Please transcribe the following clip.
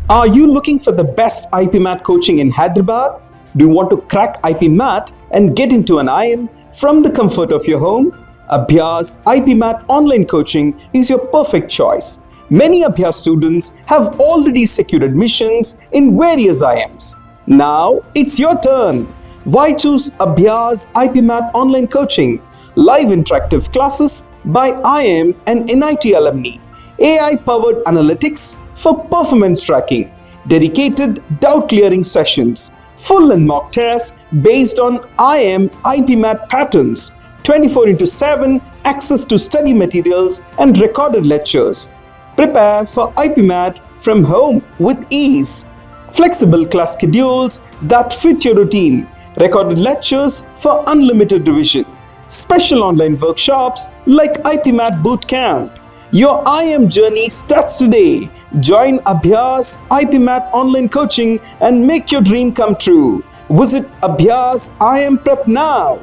Are you looking for the best IPMAT coaching in Hyderabad? Do you want to crack IPMAT and get into an IIM from the comfort of your home? Abhyaas IPMAT Online Coaching is your perfect choice. Many Abhyaas students have already secured admissions in various IIMs. Now it's your turn. Why choose Abhyaas IPMAT Online Coaching? Live interactive classes by IIM and NIT Alumni. AI-powered analytics for performance tracking. Dedicated doubt-clearing sessions. Full and mock tests based on IIM IPMAT patterns. 24/7 access to study materials and recorded lectures. Prepare for IPMAT from home with ease. Flexible class schedules that fit your routine. Recorded lectures for unlimited revision. Special online workshops like IPMAT Bootcamp. Your IIM journey starts today. Join Abhyaas IPMAT Online Coaching and make your dream come true. Visit Abhyaas IIM Prep now.